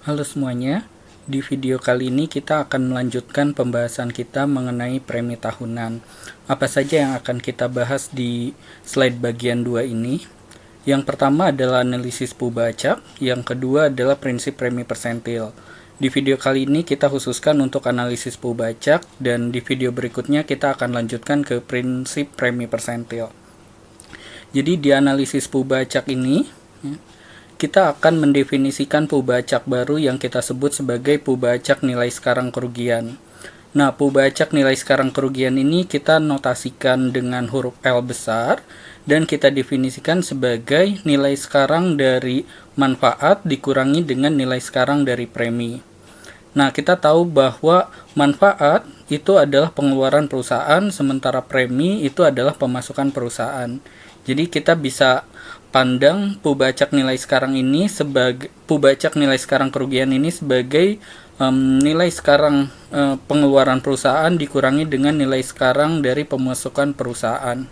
Halo semuanya, di video kali ini kita akan melanjutkan pembahasan kita mengenai premi tahunan. Apa saja yang akan kita bahas di slide bagian 2 ini? Yang pertama adalah analisis pubacak, yang kedua adalah prinsip premi persentil. Di video kali ini kita khususkan untuk analisis pubacak, dan di video berikutnya kita akan lanjutkan ke prinsip premi persentil. Jadi di analisis pubacak ini, kita akan mendefinisikan pubacak baru yang kita sebut sebagai pubacak nilai sekarang kerugian. Nah, pubacak nilai sekarang kerugian ini kita notasikan dengan huruf L besar dan kita definisikan sebagai nilai sekarang dari manfaat dikurangi dengan nilai sekarang dari premi. Nah, kita tahu bahwa manfaat itu adalah pengeluaran perusahaan, sementara premi itu adalah pemasukan perusahaan. Jadi kita bisa pandang pubacak nilai sekarang kerugian ini sebagai nilai sekarang pengeluaran perusahaan dikurangi dengan nilai sekarang dari pemasukan perusahaan.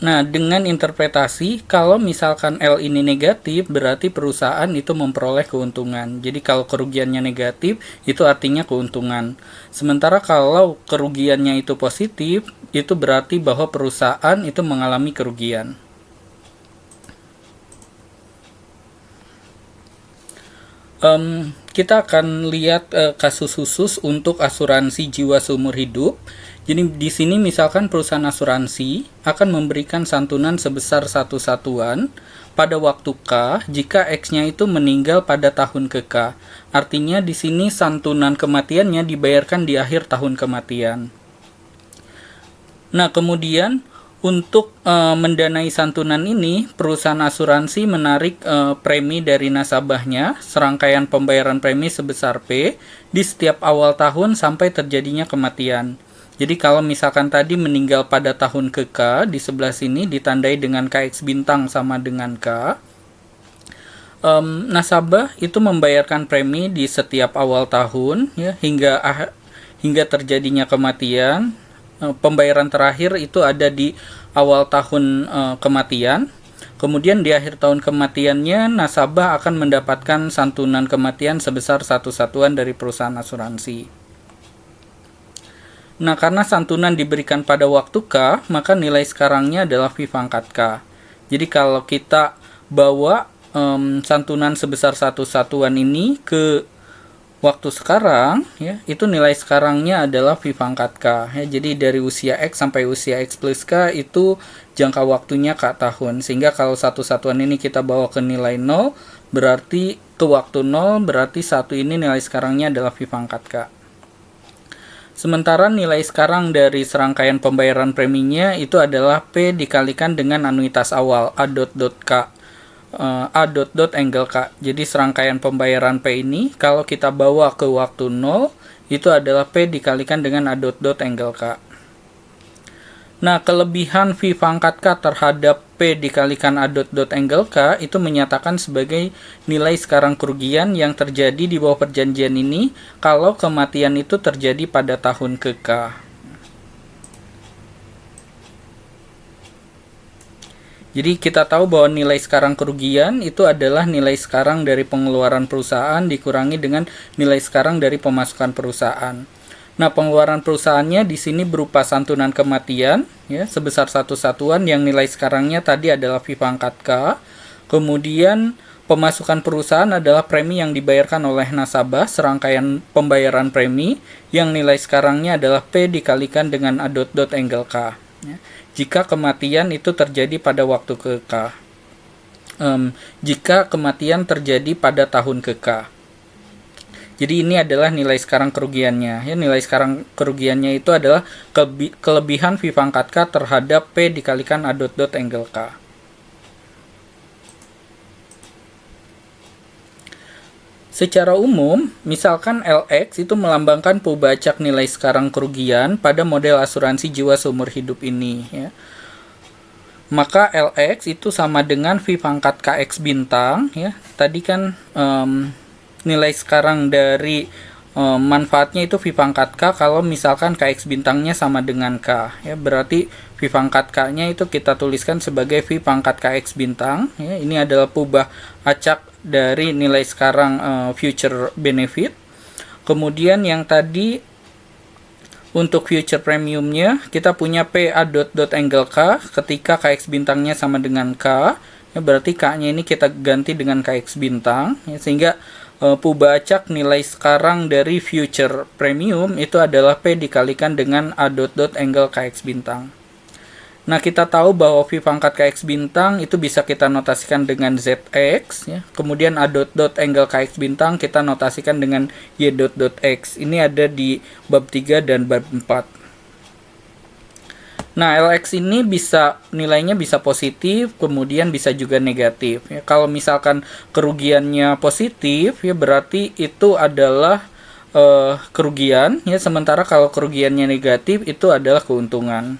Nah, dengan interpretasi, kalau misalkan L ini negatif, berarti perusahaan itu memperoleh keuntungan. Jadi kalau kerugiannya negatif, itu artinya keuntungan. Sementara kalau kerugiannya itu positif, itu berarti bahwa perusahaan itu mengalami kerugian. Kita akan lihat kasus khusus untuk asuransi jiwa seumur hidup. Jadi di sini misalkan perusahaan asuransi akan memberikan santunan sebesar 1 satuan pada waktu K jika X-nya itu meninggal pada tahun ke-K. Artinya di sini santunan kematiannya dibayarkan di akhir tahun kematian. Nah, kemudian untuk mendanai santunan ini, perusahaan asuransi menarik premi dari nasabahnya, serangkaian pembayaran premi sebesar P di setiap awal tahun sampai terjadinya kematian. Jadi kalau misalkan tadi meninggal pada tahun ke-K, di sebelah sini ditandai dengan KX bintang sama dengan K. Nasabah itu membayarkan premi di setiap awal tahun ya, hingga terjadinya kematian. Pembayaran terakhir itu ada di awal tahun kematian. Kemudian di akhir tahun kematiannya, nasabah akan mendapatkan santunan kematian sebesar 1 satuan dari perusahaan asuransi. Nah, karena santunan diberikan pada waktu K, maka nilai sekarangnya adalah V pangkat K. Jadi kalau kita bawa santunan sebesar 1 satuan ini ke waktu sekarang, ya, itu nilai sekarangnya adalah V pangkat K. Ya, jadi dari usia X sampai usia X plus K itu jangka waktunya K tahun. Sehingga kalau 1 satuan ini kita bawa ke nilai 0, berarti ke waktu 0, berarti 1 ini nilai sekarangnya adalah V pangkat K. Sementara nilai sekarang dari serangkaian pembayaran preminya itu adalah P dikalikan dengan anuitas awal A.K. A.angle K. Jadi serangkaian pembayaran P ini kalau kita bawa ke waktu 0 itu adalah P dikalikan dengan A.angle K. Nah, kelebihan V pangkat K terhadap P dikalikan A.angle K itu menyatakan sebagai nilai sekarang kerugian yang terjadi di bawah perjanjian ini kalau kematian itu terjadi pada tahun ke-K. Jadi kita tahu bahwa nilai sekarang kerugian itu adalah nilai sekarang dari pengeluaran perusahaan dikurangi dengan nilai sekarang dari pemasukan perusahaan. Nah, pengeluaran perusahaannya di sini berupa santunan kematian ya sebesar 1 satuan yang nilai sekarangnya tadi adalah V pangkat K. Kemudian pemasukan perusahaan adalah premi yang dibayarkan oleh nasabah, serangkaian pembayaran premi yang nilai sekarangnya adalah P dikalikan dengan A.angle K. Ya. Jika kematian itu terjadi pada waktu ke-K. Jika kematian terjadi pada tahun ke-K. Jadi ini adalah nilai sekarang kerugiannya. Ya, nilai sekarang kerugiannya itu adalah kelebihan V pangkat K terhadap P dikalikan A.angle K. Secara umum, misalkan LX itu melambangkan pubacak nilai sekarang kerugian pada model asuransi jiwa seumur hidup ini. Ya. Maka LX itu sama dengan V pangkat KX bintang. Ya. Tadi kan nilai sekarang dari manfaatnya itu V pangkat K kalau misalkan KX bintangnya sama dengan K. Ya, berarti V pangkat K-nya itu kita tuliskan sebagai V pangkat KX bintang. Ya, ini adalah dari nilai sekarang future benefit. Kemudian yang tadi untuk future premiumnya kita punya PA dot angle K ketika KX bintangnya sama dengan K. Ya, berarti K-nya ini kita ganti dengan KX bintang, ya, sehingga pubacak nilai sekarang dari future premium itu adalah P dikalikan dengan A dot angle KX bintang. Nah, kita tahu bahwa V pangkat KX bintang itu bisa kita notasikan dengan ZX, ya. Kemudian A dot angle KX bintang kita notasikan dengan Y dot X. Ini ada di bab 3 dan bab 4. Nah, LX ini nilainya bisa positif, kemudian bisa juga negatif. Ya, kalau misalkan kerugiannya positif, ya berarti itu adalah kerugian. Ya, sementara kalau kerugiannya negatif, itu adalah keuntungan.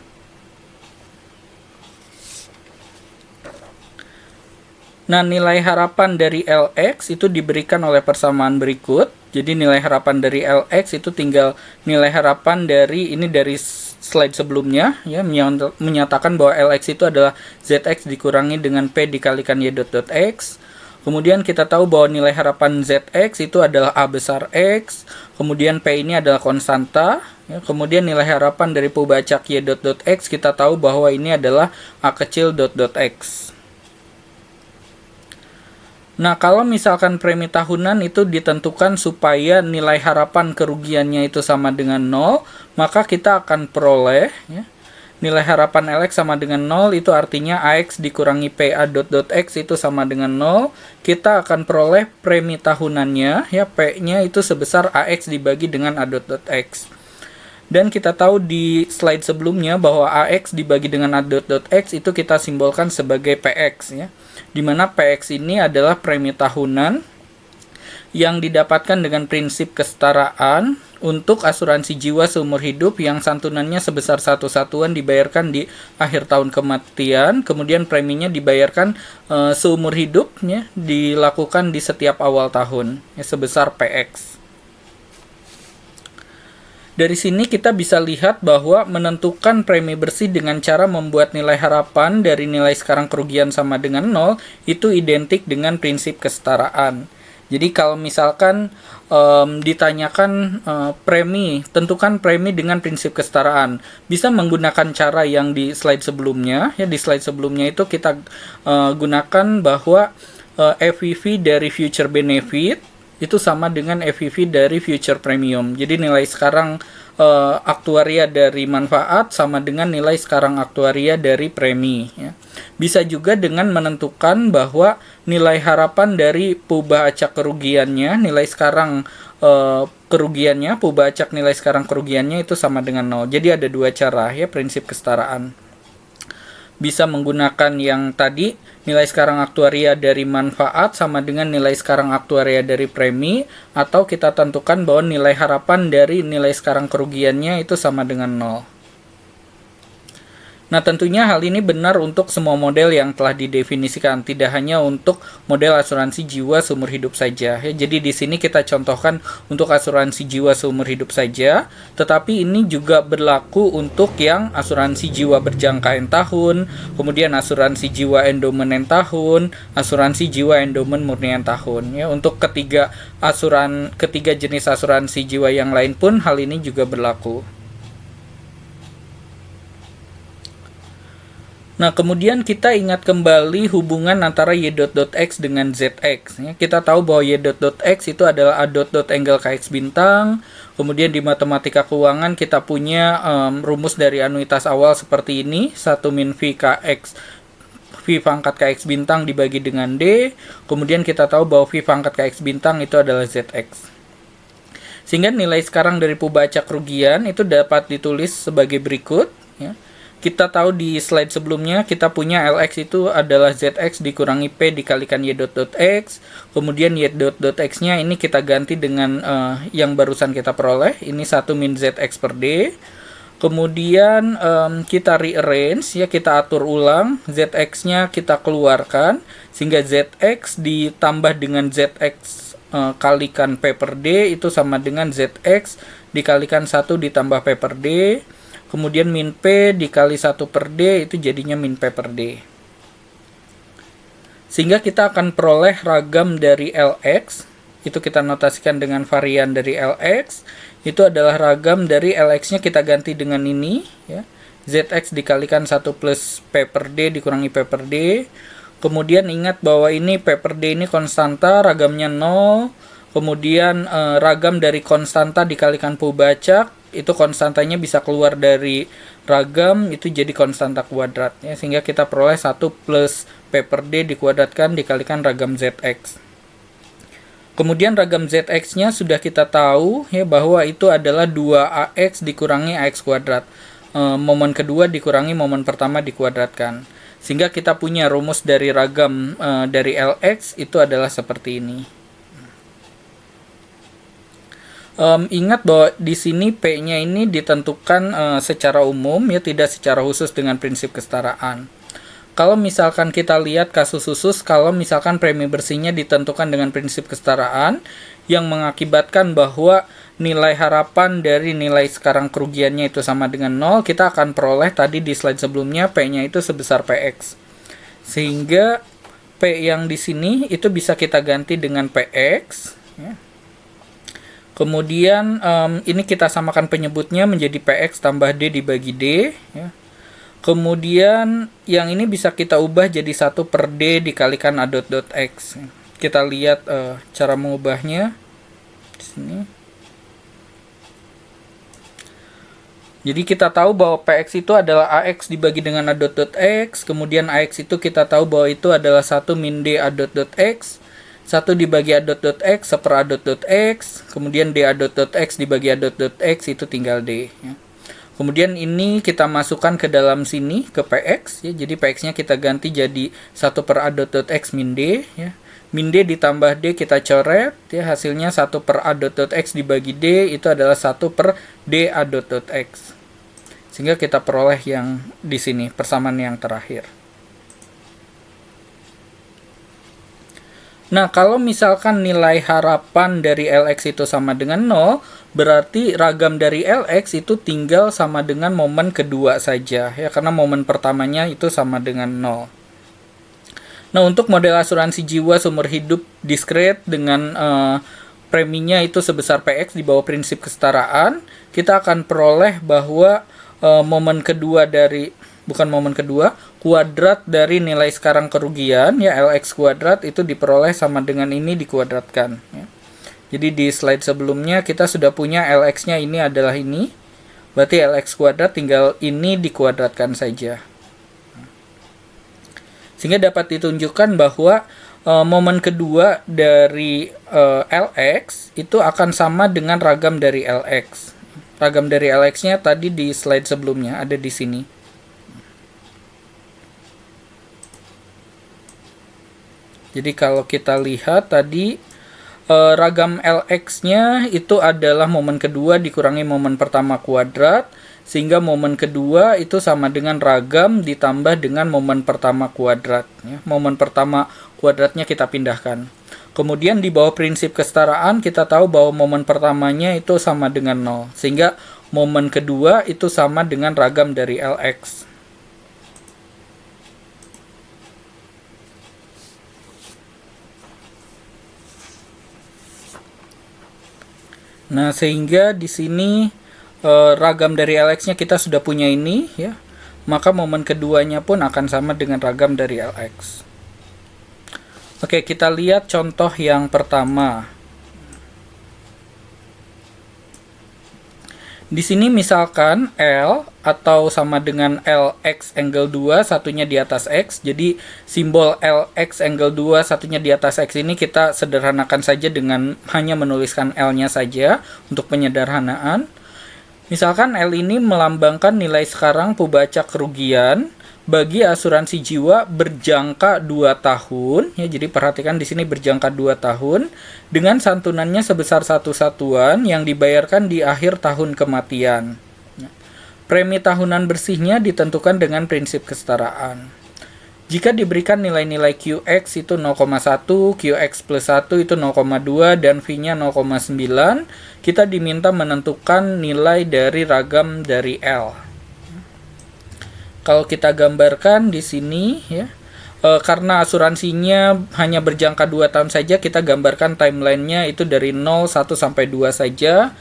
Nah, nilai harapan dari LX itu diberikan oleh persamaan berikut. Jadi nilai harapan dari LX itu tinggal nilai harapan dari slide sebelumnya, ya, menyatakan bahwa LX itu adalah ZX dikurangi dengan P dikalikan Y dot X. Kemudian kita tahu bahwa nilai harapan ZX itu adalah A besar X. Kemudian P ini adalah konstanta. Ya, kemudian nilai harapan dari pubacak Y dot X kita tahu bahwa ini adalah A kecil dot X. Nah, kalau misalkan premi tahunan itu ditentukan supaya nilai harapan kerugiannya itu sama dengan 0, maka kita akan peroleh, ya, nilai harapan LX sama dengan 0, itu artinya AX dikurangi PA dot X itu sama dengan 0. Kita akan peroleh premi tahunannya, ya, P-nya itu sebesar AX dibagi dengan A dot X. Dan kita tahu di slide sebelumnya bahwa AX dibagi dengan A dot X itu kita simbolkan sebagai PX, ya. Di mana PX ini adalah premi tahunan yang didapatkan dengan prinsip kesetaraan untuk asuransi jiwa seumur hidup yang santunannya sebesar 1 satuan dibayarkan di akhir tahun kematian, kemudian preminya dibayarkan seumur hidupnya dilakukan di setiap awal tahun, ya, sebesar PX. Dari sini kita bisa lihat bahwa menentukan premi bersih dengan cara membuat nilai harapan dari nilai sekarang kerugian sama dengan 0 itu identik dengan prinsip kesetaraan. Jadi kalau misalkan ditanyakan premi, tentukan premi dengan prinsip kesetaraan. Bisa menggunakan cara yang di slide sebelumnya. Ya, di slide sebelumnya itu kita gunakan bahwa FVV dari future benefit itu sama dengan FVV dari future premium. Jadi nilai sekarang aktuaria dari manfaat sama dengan nilai sekarang aktuaria dari premi, ya. Bisa juga dengan menentukan bahwa nilai harapan dari pubacak kerugiannya, nilai sekarang kerugiannya, pubacak nilai sekarang kerugiannya itu sama dengan 0. Jadi ada dua cara, ya, prinsip kesetaraan. Bisa menggunakan yang tadi, nilai sekarang aktuaria dari manfaat sama dengan nilai sekarang aktuaria dari premi, atau kita tentukan bahwa nilai harapan dari nilai sekarang kerugiannya itu sama dengan 0. Nah, tentunya hal ini benar untuk semua model yang telah didefinisikan, tidak hanya untuk model asuransi jiwa seumur hidup saja. Ya, jadi di sini kita contohkan untuk asuransi jiwa seumur hidup saja, tetapi ini juga berlaku untuk yang asuransi jiwa berjangka tahun, kemudian asuransi jiwa endomen tahun, asuransi jiwa endomen murni tahun. Ya, untuk ketiga jenis asuransi jiwa yang lain pun hal ini juga berlaku. Nah, kemudian kita ingat kembali hubungan antara Y dot X dengan ZX. Ya, kita tahu bahwa Y dot X itu adalah A dot angle KX bintang. Kemudian di matematika keuangan kita punya rumus dari anuitas awal seperti ini. 1 min V KX, V pangkat KX bintang dibagi dengan D. Kemudian kita tahu bahwa V pangkat KX bintang itu adalah ZX. Sehingga nilai sekarang dari pubacak kerugian itu dapat ditulis sebagai berikut, ya. Kita tahu di slide sebelumnya kita punya LX itu adalah ZX dikurangi P dikalikan Y dot X. Kemudian Y dot X-nya ini kita ganti dengan yang barusan kita peroleh. Ini 1 min ZX per D. Kemudian kita rearrange, ya, kita atur ulang. ZX-nya kita keluarkan. Sehingga ZX ditambah dengan ZX kalikan P per D itu sama dengan ZX dikalikan 1 ditambah P per D. Kemudian min P dikali 1 per D itu jadinya min P per D. Sehingga kita akan peroleh ragam dari Lx, itu kita notasikan dengan varian dari Lx, itu adalah ragam dari Lx-nya kita ganti dengan ini, ya. Zx dikalikan 1 plus P per D dikurangi P per D. Kemudian ingat bahwa ini P per D ini konstanta, ragamnya 0. Kemudian ragam dari konstanta dikalikan pubacak, itu konstantanya bisa keluar dari ragam, itu jadi konstanta kuadrat, ya. Sehingga kita peroleh 1 plus P per D dikuadratkan dikalikan ragam Zx. Kemudian ragam Zx-nya sudah kita tahu, ya, bahwa itu adalah 2ax dikurangi ax kuadrat. Momen kedua dikurangi momen pertama dikuadratkan. Sehingga kita punya rumus dari ragam dari Lx itu adalah seperti ini. Ingat bahwa di sini P-nya ini ditentukan secara umum, ya, tidak secara khusus dengan prinsip kesetaraan. Kalau misalkan kita lihat kasus khusus, kalau misalkan premi bersihnya ditentukan dengan prinsip kesetaraan yang mengakibatkan bahwa nilai harapan dari nilai sekarang kerugiannya itu sama dengan 0, kita akan peroleh tadi di slide sebelumnya P-nya itu sebesar Px. Sehingga P yang di sini itu bisa kita ganti dengan Px, ya. Kemudian ini kita samakan penyebutnya menjadi Px tambah D dibagi D, ya. Kemudian yang ini bisa kita ubah jadi 1 per D dikalikan A dot dot X. Kita lihat cara mengubahnya di sini. Jadi kita tahu bahwa Px itu adalah AX dibagi dengan A dot dot X. Kemudian AX itu kita tahu bahwa itu adalah 1 min D A dot dot X. 1 dibagi A dot dot X seper A dot dot X. Kemudian D A dot dot X dibagi A dot dot X itu tinggal D, ya. Kemudian ini kita masukkan ke dalam sini, ke Px, ya. Jadi Px-nya kita ganti jadi 1 per A dot dot X min D, ya. Min D ditambah D kita coret, ya. Hasilnya 1 per A dot dot X dibagi D itu adalah 1 per D A dot dot X. Sehingga kita peroleh yang di sini, persamaan yang terakhir. Nah, kalau misalkan nilai harapan dari Lx itu sama dengan 0, berarti ragam dari Lx itu tinggal sama dengan momen kedua saja, ya, karena momen pertamanya itu sama dengan 0. Nah, untuk model asuransi jiwa sumber hidup diskret dengan preminya itu sebesar Px di bawah prinsip kesetaraan, kita akan peroleh bahwa momen kedua dari kuadrat dari nilai sekarang kerugian, ya, Lx kuadrat itu diperoleh sama dengan ini dikuadratkan, ya. Jadi di slide sebelumnya kita sudah punya Lx-nya ini adalah ini. Berarti Lx kuadrat tinggal ini dikuadratkan saja. Sehingga dapat ditunjukkan bahwa momen kedua dari Lx itu akan sama dengan ragam dari Lx. Ragam dari Lx-nya tadi di slide sebelumnya ada di sini. Jadi kalau kita lihat tadi ragam Lx-nya itu adalah momen kedua dikurangi momen pertama kuadrat, sehingga momen kedua itu sama dengan ragam ditambah dengan momen pertama kuadrat, ya. Momen pertama kuadratnya kita pindahkan. Kemudian di bawah prinsip kesetaraan kita tahu bahwa momen pertamanya itu sama dengan 0, sehingga momen kedua itu sama dengan ragam dari Lx. Nah, sehingga di sini ragam dari Lx-nya kita sudah punya ini, ya. Maka momen keduanya pun akan sama dengan ragam dari Lx. Oke, kita lihat contoh yang pertama. Di sini misalkan L atau sama dengan Lx angle 2, satunya di atas X. Jadi simbol Lx angle 2, satunya di atas X ini kita sederhanakan saja dengan hanya menuliskan L-nya saja untuk penyederhanaan. Misalkan L ini melambangkan nilai sekarang pembacak kerugian bagi asuransi jiwa berjangka 2 tahun, ya. Jadi perhatikan di sini berjangka 2 tahun dengan santunannya sebesar 1 satuan yang dibayarkan di akhir tahun kematian. Premi tahunan bersihnya ditentukan dengan prinsip kesetaraan. Jika diberikan nilai-nilai Qx itu 0,1, Qx plus 1 itu 0,2, dan V-nya 0,9, kita diminta menentukan nilai dari ragam dari L. Kalau kita gambarkan di sini, ya, karena asuransinya hanya berjangka 2 tahun saja, kita gambarkan timelinenya itu dari 0, 1, sampai 2 saja.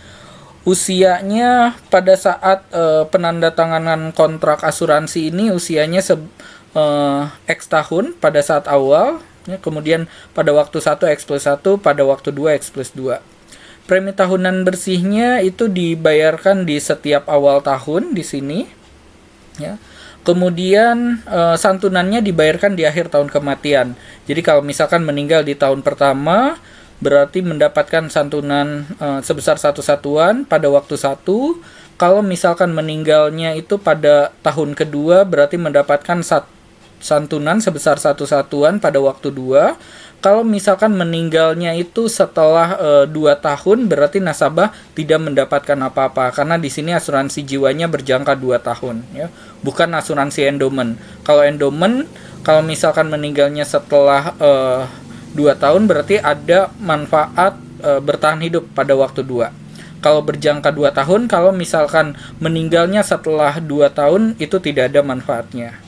Usianya pada saat penandatanganan kontrak asuransi ini usianya X tahun pada saat awal, ya, kemudian pada waktu 1 X plus 1, pada waktu 2 X plus 2. Premi tahunan bersihnya itu dibayarkan di setiap awal tahun di sini, ya. Kemudian santunannya dibayarkan di akhir tahun kematian. Jadi kalau misalkan meninggal di tahun pertama, berarti mendapatkan santunan sebesar 1 satuan pada waktu 1. Kalau misalkan meninggalnya itu pada tahun kedua, berarti mendapatkan santunan sebesar 1 satuan pada waktu 2. Kalau misalkan meninggalnya itu setelah 2 tahun, berarti nasabah tidak mendapatkan apa-apa, karena di sini asuransi jiwanya berjangka 2 tahun, ya, bukan asuransi endowment. Kalau endowment, kalau misalkan meninggalnya setelah 2 tahun, berarti ada manfaat bertahan hidup pada waktu 2. Kalau berjangka 2 tahun, kalau misalkan meninggalnya setelah 2 tahun, itu tidak ada manfaatnya.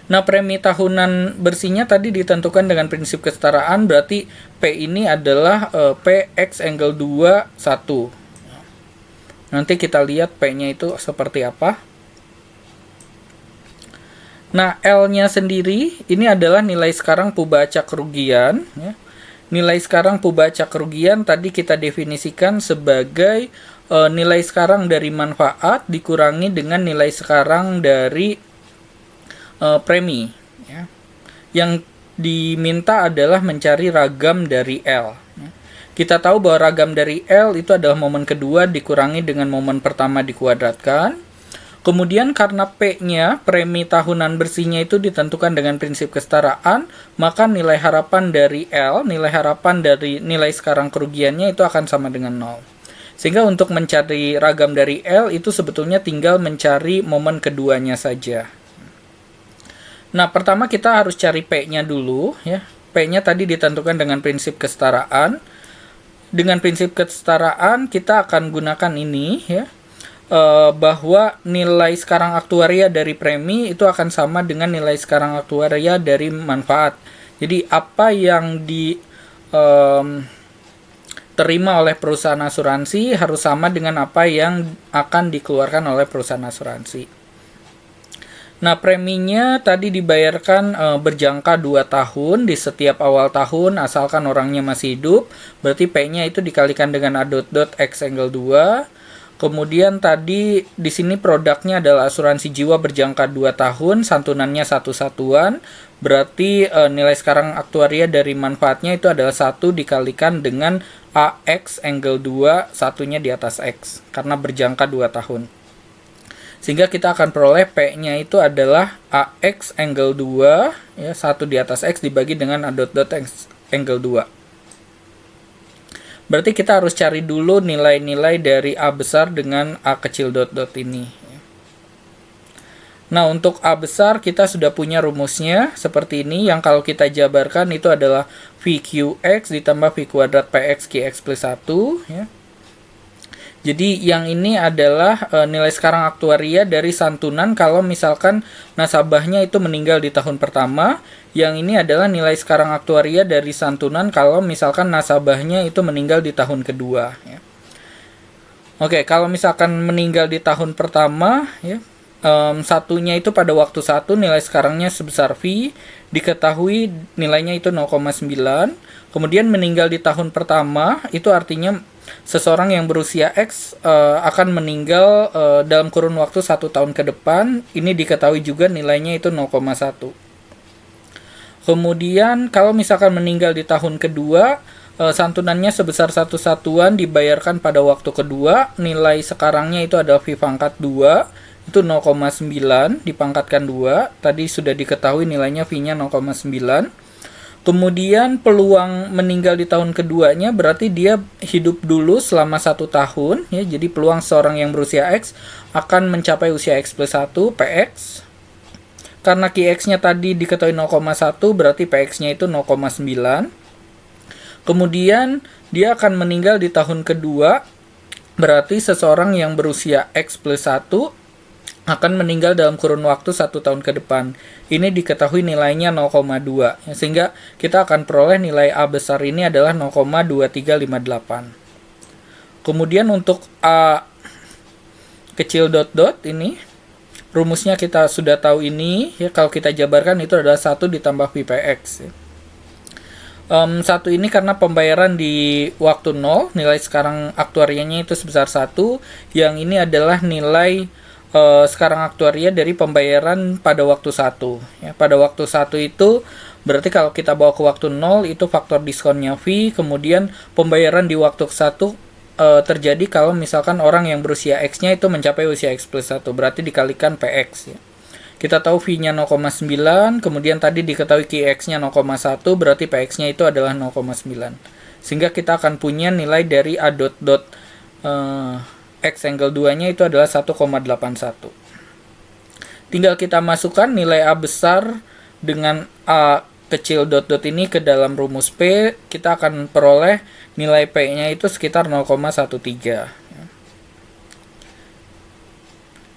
Nah, premi tahunan bersihnya tadi ditentukan dengan prinsip kesetaraan, berarti P ini adalah P X angle 2, 1. Nanti kita lihat P-nya itu seperti apa. Nah, L-nya sendiri, ini adalah nilai sekarang pubaca kerugian. Ya. Nilai sekarang pubaca kerugian tadi kita definisikan sebagai nilai sekarang dari manfaat dikurangi dengan nilai sekarang dari premi, ya. Yang diminta adalah mencari ragam dari L, ya. Kita tahu bahwa ragam dari L itu adalah momen kedua dikurangi dengan momen pertama dikuadratkan. Kemudian karena P-nya, premi tahunan bersihnya itu ditentukan dengan prinsip kesetaraan, maka nilai harapan dari L, nilai harapan dari nilai sekarang kerugiannya itu akan sama dengan 0. Sehingga untuk mencari ragam dari L itu sebetulnya tinggal mencari momen keduanya saja. Nah, pertama kita harus cari P-nya dulu, ya. P-nya tadi ditentukan dengan prinsip kesetaraan. Dengan prinsip kesetaraan kita akan gunakan ini, ya. Bahwa nilai sekarang aktuaria dari premi itu akan sama dengan nilai sekarang aktuaria dari manfaat. Jadi apa yang diterima oleh perusahaan asuransi harus sama dengan apa yang akan dikeluarkan oleh perusahaan asuransi. Nah, preminya tadi dibayarkan berjangka 2 tahun di setiap awal tahun asalkan orangnya masih hidup. Berarti P-nya itu dikalikan dengan A dot X angle 2. Kemudian tadi di sini produknya adalah asuransi jiwa berjangka 2 tahun, santunannya 1 satuan. Berarti nilai sekarang aktuaria dari manfaatnya itu adalah 1 dikalikan dengan AX angle 2, satunya di atas X karena berjangka 2 tahun. Sehingga kita akan peroleh P-nya itu adalah AX angle 2, ya, 1 di atas X dibagi dengan A dot X angle 2. Berarti kita harus cari dulu nilai-nilai dari A besar dengan A kecil dot ini. Nah, untuk A besar kita sudah punya rumusnya seperti ini, yang kalau kita jabarkan itu adalah VQX ditambah V kuadrat PX QX plus 1, ya. Jadi yang ini adalah nilai sekarang aktuaria dari santunan kalau misalkan nasabahnya itu meninggal di tahun pertama. Yang ini adalah nilai sekarang aktuaria dari santunan kalau misalkan nasabahnya itu meninggal di tahun kedua, ya. Oke, kalau misalkan meninggal di tahun pertama, ya, satunya itu pada waktu 1 nilai sekarangnya sebesar V, diketahui nilainya itu 0,9. Kemudian meninggal di tahun pertama itu artinya seseorang yang berusia X akan meninggal dalam kurun waktu 1 tahun ke depan. Ini diketahui juga nilainya itu 0,1. Kemudian kalau misalkan meninggal di tahun kedua, santunannya sebesar 1 satuan dibayarkan pada waktu kedua. Nilai sekarangnya itu adalah V pangkat 2, itu 0,9 dipangkatkan 2. Tadi sudah diketahui nilainya V-nya 0,9. Kemudian peluang meninggal di tahun keduanya berarti dia hidup dulu selama 1 tahun, ya. Jadi peluang seorang yang berusia X akan mencapai usia X plus 1 PX. Karena QX-nya tadi diketahui 0,1 berarti PX-nya itu 0,9. Kemudian dia akan meninggal di tahun kedua, berarti seseorang yang berusia X plus 1 akan meninggal dalam kurun waktu 1 tahun ke depan. Ini diketahui nilainya 0,2, sehingga kita akan peroleh nilai A besar ini adalah 0,2358. Kemudian untuk A kecil dot-dot ini, rumusnya kita sudah tahu ini, ya, kalau kita jabarkan itu adalah 1 ditambah pi px. Ya. 1 ini karena pembayaran di waktu 0, nilai sekarang aktuarianya itu sebesar 1, yang ini adalah nilai sekarang aktuaria dari pembayaran pada waktu 1. Ya, pada waktu 1 itu berarti kalau kita bawa ke waktu 0 itu faktor diskonnya V, kemudian pembayaran di waktu ke 1 terjadi kalau misalkan orang yang berusia X-nya itu mencapai usia X plus 1, berarti dikalikan PX. Ya. Kita tahu V-nya 0,9, kemudian tadi diketahui QX-nya 0,1, berarti PX-nya itu adalah 0,9. Sehingga kita akan punya nilai dari A dot dot X angle 2-nya itu adalah 1,81. Tinggal kita masukkan nilai A besar dengan A kecil dot-dot ini ke dalam rumus P, kita akan peroleh nilai P-nya itu sekitar 0,13.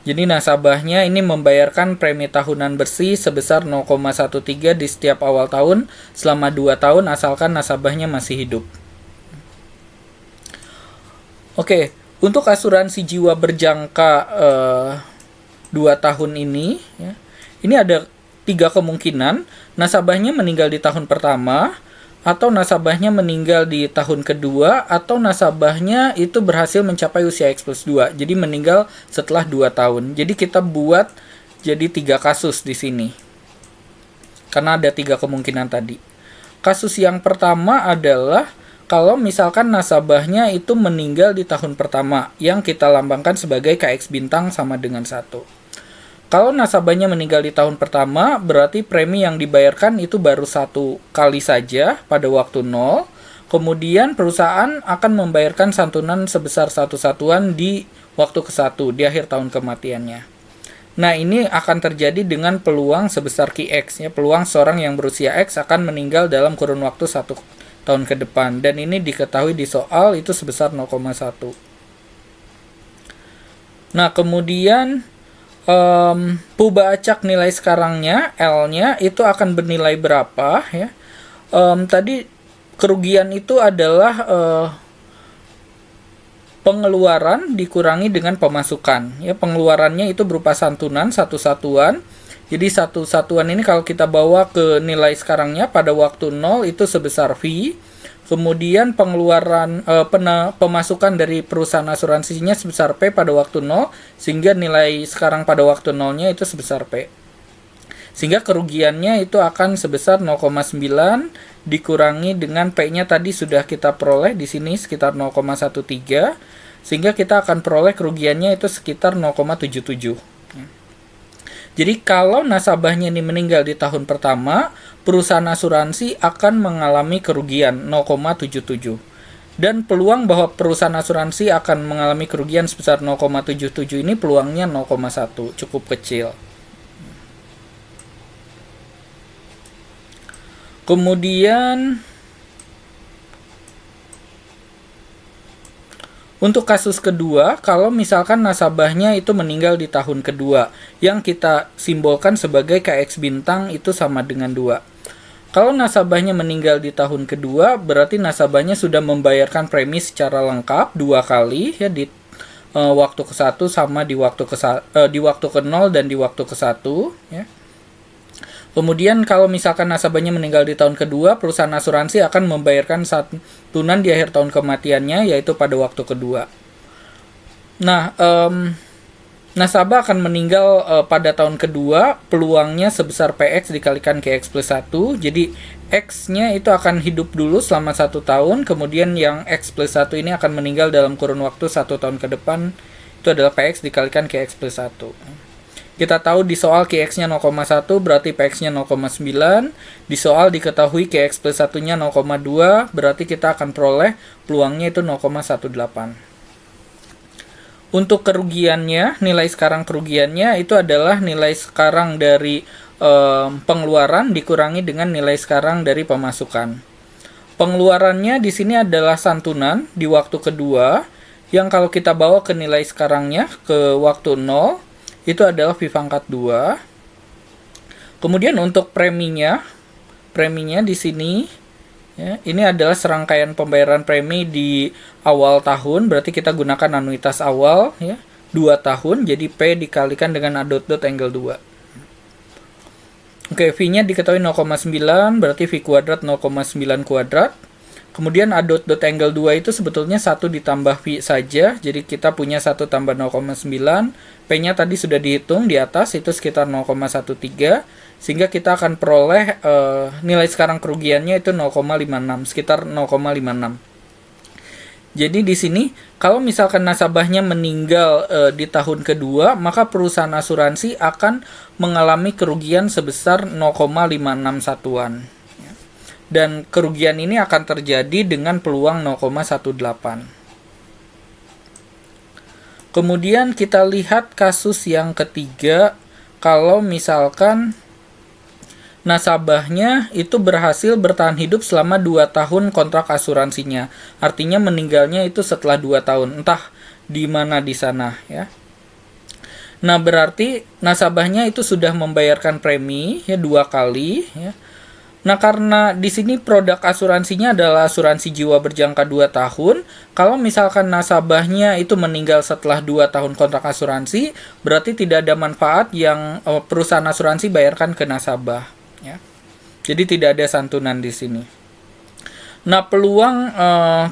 Jadi nasabahnya ini membayarkan premi tahunan bersih sebesar 0,13 di setiap awal tahun selama 2 tahun asalkan nasabahnya masih hidup. Oke, untuk asuransi jiwa berjangka 2 tahun ini, ya, ini ada 3 kemungkinan. Nasabahnya meninggal di tahun pertama, atau nasabahnya meninggal di tahun kedua, atau nasabahnya itu berhasil mencapai usia X plus 2, jadi meninggal setelah 2 tahun. Jadi kita buat jadi 3 kasus di sini, karena ada 3 kemungkinan tadi. Kasus yang pertama adalah kalau misalkan nasabahnya itu meninggal di tahun pertama, yang kita lambangkan sebagai KX bintang sama dengan 1. Kalau nasabahnya meninggal di tahun pertama, berarti premi yang dibayarkan itu baru 1 kali saja pada waktu 0. Kemudian perusahaan akan membayarkan santunan sebesar 1 satuan di waktu ke-1, di akhir tahun kematiannya. Nah, ini akan terjadi dengan peluang sebesar QX. Ya, peluang seorang yang berusia X akan meninggal dalam kurun waktu 1 tahun ke depan, dan ini diketahui di soal itu sebesar 0,1. Nah, kemudian puba acak nilai sekarangnya L-nya itu akan bernilai berapa, ya. Tadi kerugian itu adalah pengeluaran dikurangi dengan pemasukan, ya. Pengeluarannya itu berupa santunan 1 satuan. Jadi 1 satuan ini kalau kita bawa ke nilai sekarangnya pada waktu 0 itu sebesar V. Kemudian pengeluaran pemasukan dari perusahaan asuransinya sebesar P pada waktu 0, sehingga nilai sekarang pada waktu 0-nya itu sebesar P. Sehingga kerugiannya itu akan sebesar 0,9 dikurangi dengan P-nya tadi sudah kita peroleh di sini sekitar 0,13, sehingga kita akan peroleh kerugiannya itu sekitar 0,77. Jadi kalau nasabahnya ini meninggal di tahun pertama, perusahaan asuransi akan mengalami kerugian 0,77. Dan peluang bahwa perusahaan asuransi akan mengalami kerugian sebesar 0,77 ini peluangnya 0,1, cukup kecil. Kemudian untuk kasus kedua, kalau misalkan nasabahnya itu meninggal di tahun kedua, yang kita simbolkan sebagai KX bintang itu sama dengan 2. Kalau nasabahnya meninggal di tahun kedua, berarti nasabahnya sudah membayarkan premi secara lengkap 2 kali, ya, di waktu ke-1 sama di waktu ke-0 dan di waktu ke-1, ya. Kemudian kalau misalkan nasabahnya meninggal di tahun kedua, perusahaan asuransi akan membayarkan santunan di akhir tahun kematiannya, yaitu pada waktu kedua. Nah, nasabah akan meninggal pada tahun kedua, peluangnya sebesar PX dikalikan QX plus 1, jadi X-nya itu akan hidup dulu selama 1 tahun, kemudian yang X plus 1 ini akan meninggal dalam kurun waktu 1 tahun ke depan, itu adalah PX dikalikan QX plus 1. Kita tahu di soal QX-nya 0,1 berarti PX-nya 0,9. Di soal diketahui QX plus 1-nya 0,2 berarti kita akan peroleh peluangnya itu 0,18. Untuk kerugiannya, nilai sekarang kerugiannya itu adalah nilai sekarang dari pengeluaran dikurangi dengan nilai sekarang dari pemasukan. Pengeluarannya di sini adalah santunan di waktu kedua yang kalau kita bawa ke nilai sekarangnya ke waktu 0, itu adalah V pangkat 2. Kemudian untuk preminya di sini ya, ini adalah serangkaian pembayaran premi di awal tahun, berarti kita gunakan anuitas awal ya, 2 tahun, jadi P dikalikan dengan A dot angle 2. Oke, V-nya diketahui 0,9, berarti V kuadrat 0,9 kuadrat. Kemudian A dot angle 2 itu sebetulnya 1 ditambah V saja, jadi kita punya 1 tambah 0,9. P-nya tadi sudah dihitung di atas, itu sekitar 0,13, sehingga kita akan peroleh nilai sekarang kerugiannya itu 0,56, sekitar 0,56. Jadi di sini, kalau misalkan nasabahnya meninggal di tahun kedua, maka perusahaan asuransi akan mengalami kerugian sebesar 0,56 satuan. Dan kerugian ini akan terjadi dengan peluang 0,18. Kemudian kita lihat kasus yang ketiga, kalau misalkan nasabahnya itu berhasil bertahan hidup selama 2 tahun kontrak asuransinya. Artinya meninggalnya itu setelah 2 tahun, entah di mana di sana ya. Nah, berarti nasabahnya itu sudah membayarkan premi ya 2 kali ya. Nah, karena di sini produk asuransinya adalah asuransi jiwa berjangka 2 tahun, kalau misalkan nasabahnya itu meninggal setelah 2 tahun kontrak asuransi, berarti tidak ada manfaat yang perusahaan asuransi bayarkan ke nasabah. Ya. Jadi tidak ada santunan di sini. Nah, peluang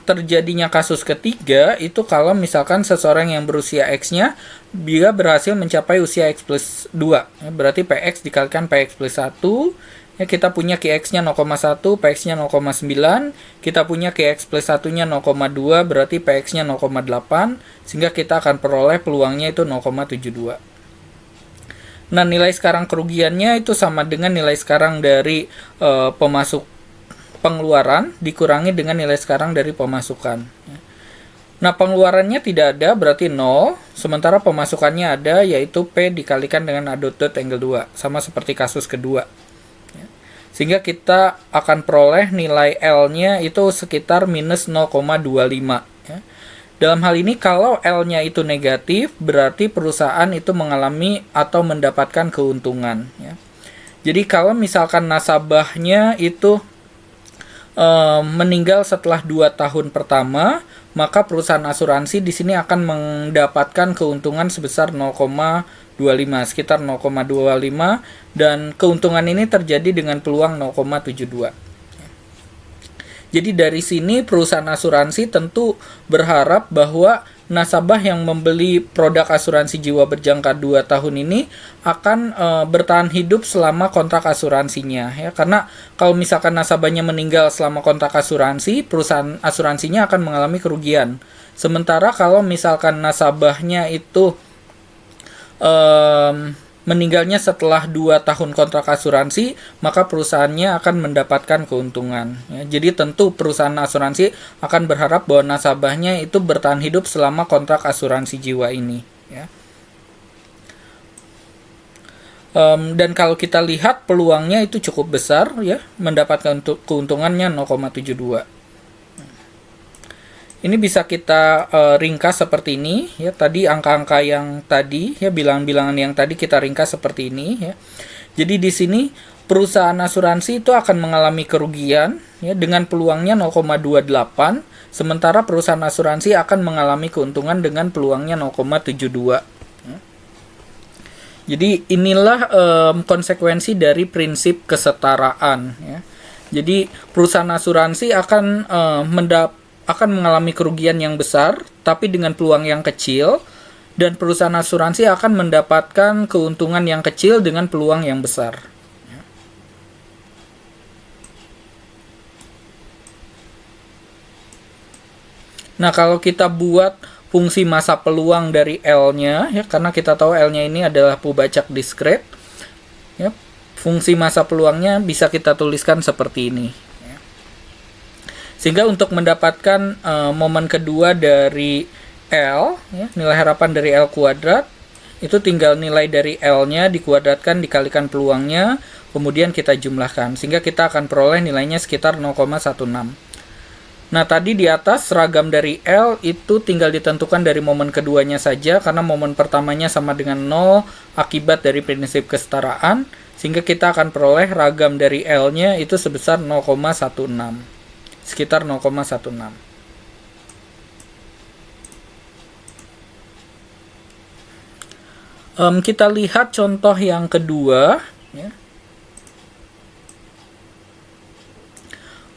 terjadinya kasus ketiga itu kalau misalkan seseorang yang berusia X-nya dia berhasil mencapai usia X plus 2. Ya, berarti PX dikalikan PX plus 1. Ya, kita punya QX-nya 0,1, PX-nya 0,9. Kita punya QX plus 1-nya 0,2, berarti PX-nya 0,8. Sehingga kita akan peroleh peluangnya itu 0,72. Nah, nilai sekarang kerugiannya itu sama dengan nilai sekarang dari pengeluaran dikurangi dengan nilai sekarang dari pemasukan. Nah, pengeluarannya tidak ada, berarti 0. Sementara pemasukannya ada, yaitu P dikalikan dengan A dot angle 2. Sama seperti kasus kedua. Sehingga kita akan peroleh nilai L-nya itu sekitar minus 0,25. Ya. Dalam hal ini, kalau L-nya itu negatif, berarti perusahaan itu mengalami atau mendapatkan keuntungan. Ya. Jadi kalau misalkan nasabahnya itu meninggal setelah 2 tahun pertama, maka perusahaan asuransi di sini akan mendapatkan keuntungan sebesar 0,25, sekitar 0,25, dan keuntungan ini terjadi dengan peluang 0,72. Jadi dari sini perusahaan asuransi tentu berharap bahwa nasabah yang membeli produk asuransi jiwa berjangka 2 tahun ini akan bertahan hidup selama kontrak asuransinya ya, karena kalau misalkan nasabahnya meninggal selama kontrak asuransi, perusahaan asuransinya akan mengalami kerugian. Sementara kalau misalkan nasabahnya itu meninggalnya setelah 2 tahun kontrak asuransi, maka perusahaannya akan mendapatkan keuntungan. Ya, jadi tentu perusahaan asuransi akan berharap bahwa nasabahnya itu bertahan hidup selama kontrak asuransi jiwa ini. Ya. Dan kalau kita lihat peluangnya itu cukup besar, ya, mendapatkan keuntungannya 0,72. Ini bisa kita ringkas seperti ini ya. Tadi angka-angka yang tadi ya, bilangan-bilangan yang tadi kita ringkas seperti ini ya. Jadi di sini perusahaan asuransi itu akan mengalami kerugian ya dengan peluangnya 0,28, sementara perusahaan asuransi akan mengalami keuntungan dengan peluangnya 0,72. Ya. Jadi inilah konsekuensi dari prinsip kesetaraan ya. Jadi perusahaan asuransi akan mengalami kerugian yang besar, tapi dengan peluang yang kecil, dan perusahaan asuransi akan mendapatkan keuntungan yang kecil dengan peluang yang besar. Nah, kalau kita buat fungsi masa peluang dari L-nya, ya, karena kita tahu L-nya ini adalah pubacak diskret, ya, fungsi masa peluangnya bisa kita tuliskan seperti ini. Sehingga untuk mendapatkan momen kedua dari L, ya, nilai harapan dari L kuadrat, itu tinggal nilai dari L-nya dikuadratkan dikalikan peluangnya, kemudian kita jumlahkan. Sehingga kita akan peroleh nilainya sekitar 0,16. Nah, tadi di atas ragam dari L itu tinggal ditentukan dari momen keduanya saja, karena momen pertamanya sama dengan 0 akibat dari prinsip kesetaraan, sehingga kita akan peroleh ragam dari L-nya itu sebesar 0,16. Sekitar 0,16. Kita lihat contoh yang kedua, ya.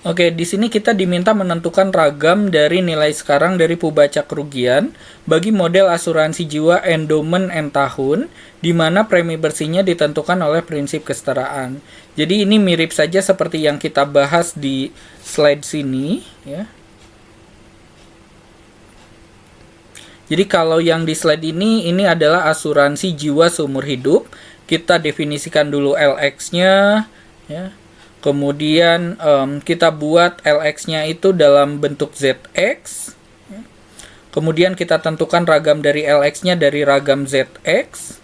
Oke, di sini kita diminta menentukan ragam dari nilai sekarang dari pubaca kerugian bagi model asuransi jiwa endowment N tahun, di mana premi bersihnya ditentukan oleh prinsip kesetaraan. Jadi ini mirip saja seperti yang kita bahas di slide sini, ya. Jadi kalau yang di slide ini adalah asuransi jiwa seumur hidup. Kita definisikan dulu LX-nya, ya. Kemudian kita buat LX-nya itu dalam bentuk ZX. Kemudian kita tentukan ragam dari LX-nya dari ragam ZX.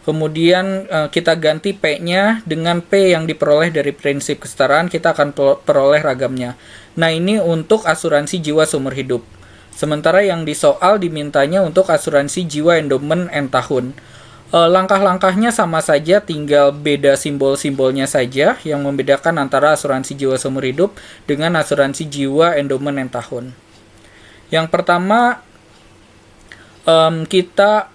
Kemudian kita ganti P-nya dengan P yang diperoleh dari prinsip kesetaraan, kita akan peroleh ragamnya. Nah, ini untuk asuransi jiwa seumur hidup. Sementara yang di soal dimintanya untuk asuransi jiwa endowment N tahun. Langkah-langkahnya sama saja, tinggal beda simbol-simbolnya saja yang membedakan antara asuransi jiwa seumur hidup dengan asuransi jiwa endowment N tahun. Yang pertama, kita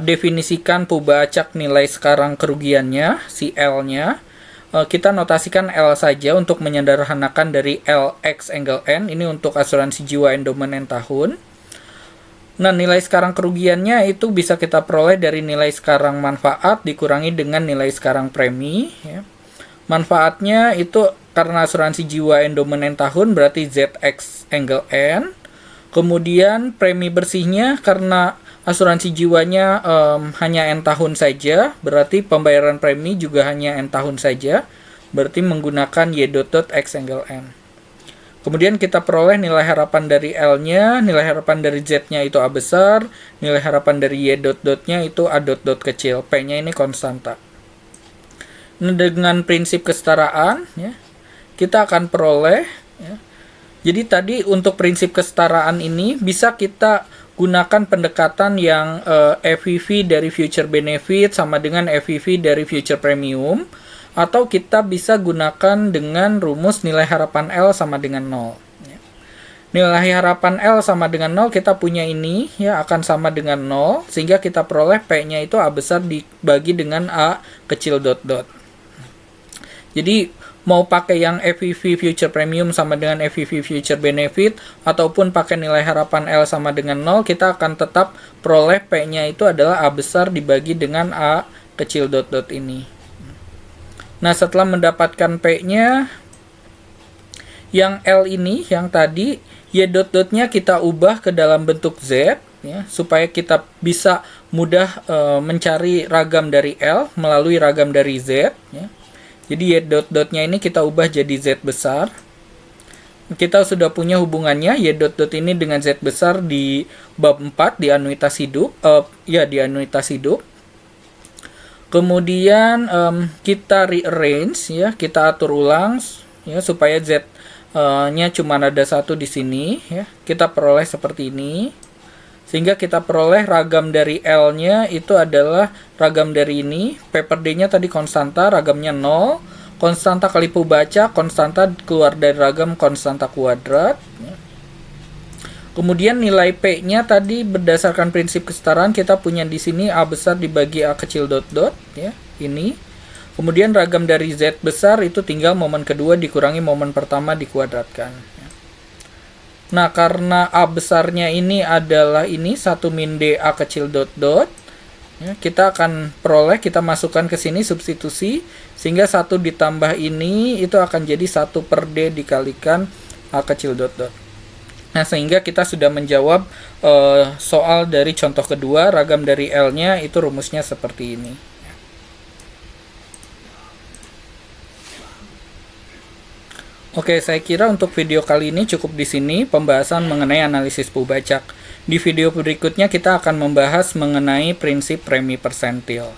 definisikan pubacak nilai sekarang kerugiannya, si L-nya. Kita notasikan L saja untuk menyederhanakan dari LX angle N, ini untuk asuransi jiwa endowment N tahun. Nah, nilai sekarang kerugiannya itu bisa kita peroleh dari nilai sekarang manfaat dikurangi dengan nilai sekarang premi. Ya. Manfaatnya itu karena asuransi jiwa endowment N tahun berarti ZX angle N. Kemudian premi bersihnya karena asuransi jiwanya hanya N tahun saja, berarti pembayaran premi juga hanya N tahun saja, berarti menggunakan Y.X angle N. Kemudian kita peroleh nilai harapan dari L-nya, nilai harapan dari Z-nya itu A besar, nilai harapan dari Y.nya itu A dot kecil, P-nya ini konstanta. Nah, dengan prinsip kesetaraan, ya, kita akan peroleh, ya. Jadi tadi untuk prinsip kesetaraan ini bisa kita gunakan pendekatan yang FVV dari future benefit sama dengan FVV dari future premium, atau kita bisa gunakan dengan rumus nilai harapan L sama dengan 0. Nilai harapan L sama dengan 0 kita punya ini, ya, akan sama dengan 0, sehingga kita peroleh P-nya itu A besar dibagi dengan A kecil dot. Jadi mau pakai yang FVV future premium sama dengan FVV future benefit, ataupun pakai nilai harapan L sama dengan 0, kita akan tetap peroleh P-nya itu adalah A besar dibagi dengan A kecil dot ini. Nah, setelah mendapatkan P-nya, yang L ini, yang tadi, Y.nya kita ubah ke dalam bentuk Z, ya, supaya kita bisa mudah mencari ragam dari L melalui ragam dari Z. Ya. Jadi Y.nya ini kita ubah jadi Z besar. Kita sudah punya hubungannya, Y.. ini dengan Z besar di bab 4, di anuitas hidup. Di anuitas hidup. Kemudian kita rearrange, ya, kita atur ulang, ya, supaya Z-nya cuma ada satu di sini, ya. Kita peroleh seperti ini, sehingga kita peroleh ragam dari L-nya itu adalah ragam dari ini. P per D-nya tadi konstanta, ragamnya 0, konstanta kali pubaca, konstanta keluar dari ragam konstanta kuadrat. Ya. Kemudian nilai P-nya tadi berdasarkan prinsip kesetaraan kita punya di sini A besar dibagi A kecil dot, ya, ini. Kemudian ragam dari Z besar itu tinggal momen kedua dikurangi momen pertama dikuadratkan. Ya. Nah, karena A besarnya ini adalah ini 1 min D A kecil dot, ya, kita akan peroleh, kita masukkan ke sini substitusi, sehingga 1 ditambah ini itu akan jadi 1 per D dikalikan A kecil dot. Nah, sehingga kita sudah menjawab soal dari contoh kedua, ragam dari L-nya itu rumusnya seperti ini. Oke, saya kira untuk video kali ini cukup di sini pembahasan mengenai analisis pubacak. Di video berikutnya kita akan membahas mengenai prinsip premi persentil.